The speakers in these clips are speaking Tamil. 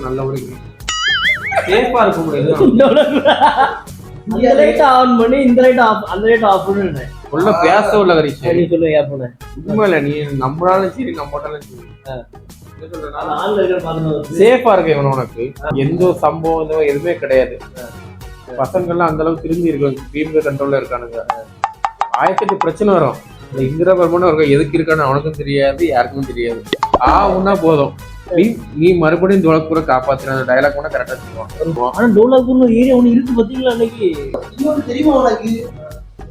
நல்ல ஒரு சேஃபா இருக்க முடியாது. அந்த லைட் ஆன் பண்ணி இந்த லைட் ஆஃப் அந்த லைட் ஆஃப் பண்ணு உள்ள பேச உள்ள கரிச்சு நீ சொல்லுங்க கேப்பனே உண்மையில நீ நம்மளாலும் சரி நம்மட்டாலும் சரி சேஃபா இருக்க இவன் உனக்கு எந்த சம்பவம் எதுவுமே கிடையாது. பசங்கள்லாம் அந்த அளவுக்கு திரும்பி இருக்காங்க, தீவிர கண்ட்ரோல்ல இருக்கானுங்க. 1008 பிரச்சனை வரும். இந்த இந்திரா பர்மன் ஒரு எதுக்கு இருக்கான்னு அவனுக்கும் தெரியாது, யாருக்கும் தெரியாது. உன்னா போதும் நீ மறுபடியும் டோலக்பூரை காப்பாத்துற அந்த டயலாக் கூட கரெக்டா சொல்லுவான். ஆனா டோலக்பூர்னு ஏரியா ஒண்ணு இருக்கு பாத்தீங்களா அன்னைக்கு? இன்னொரு தெரியுமா உனக்கு?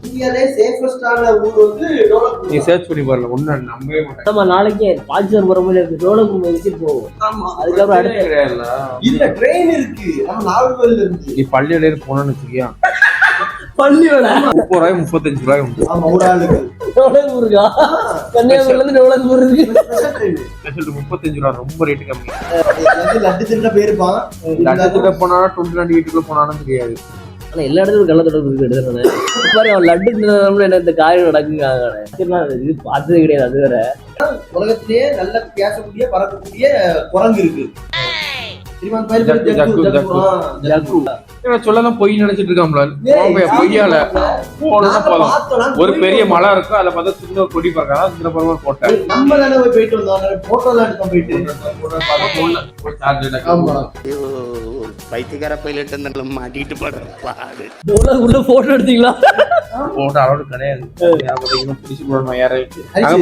இந்தியாலே சேஃபஸ்டான ஊர் வந்து டோலக்பூர். நீ சர்ச் பண்ணி பாருங்க, ஒண்ணு நம்பவே மாட்டேன். நம்ம நாளைக்கு பால்சர் போற மாதிரி இருக்கு, டோலக்பூர் விசிட் போவோம். ஆமா, அதுக்கப்புறம் அடுத்து கிடையாதுல இல்ல ட்ரெயின் இருக்கு. நம்ம நாகர்கோவில்ல இருந்து நீ பள்ளியில போனோம்னு வச்சுக்கியா, பள்ளி வேலை 30 ரூபாய் 35 ரூபாய் உண்டு. ஆமா, ஒரு ஆளுக்கு டோலக்பூருக்கா? கன்னியாகுமரில இருந்து டோலக்பூர் இருக்கு. 35 ரூபாய் ரொம்ப ரேட்டு கம்மி. லட்டு திட்ட போயிருப்பான். லட்டு திட்ட போனாலும் 22 வீட்டுக்குள்ள போனாலும் தெரியாது. ஆனா எல்லா இடத்துலயும் கள்ள தொடர்பு இருக்கு எடுத்தானே. பாருங்க அவன் லட்டு தின்னோம்னா என்ன இந்த காரியம் நடக்குங்க. இது பார்த்தது கிடையாது. அது வேற உலகத்திலேயே நல்ல பேசக்கூடிய பறக்கக்கூடிய குரங்கு இருக்கு. சொல்லலாம் பொய் நினைச்சிட்டு இருக்காம்ல, பொய்யால ஒரு பெரிய மலை இருக்கும், அதை பார்த்தா சின்ன கொடி பறக்காதான் சின்ன பரவ போட்டேன். நம்ம தானே போயிட்டு வந்தோம், போட்டோலாம் எடுத்தோம் போயிட்டு. பைத்தியக்கார பைலட் மாட்டிட்டு பாடு உள்ள போட்டோ எடுத்தீங்களா? போட்டோ அளவு கிடையாது.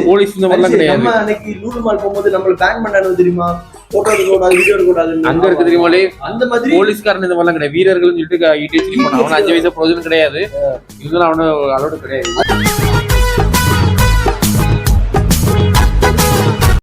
போலீஸ் இந்த மாதிரிலாம் கிடையாது. அன்னைக்கு லூலு மால் போகும்போது நம்மள பேன் பண்ணானு தெரியுமா? போட்டோ எடுக்க கூடாது, வீடியோ எடுக்க கூடாது. அங்க இருக்கு தெரியுமாலே அந்த மாதிரி போலீஸ்காரன் இந்த மாதிரிலாம் கிடையாது. வீரர்கள் சொல்லிட்டு அவன 5 வயசு பிரோஜனம் கிடையாது. இதெல்லாம் அவன அளவு கிடையாது.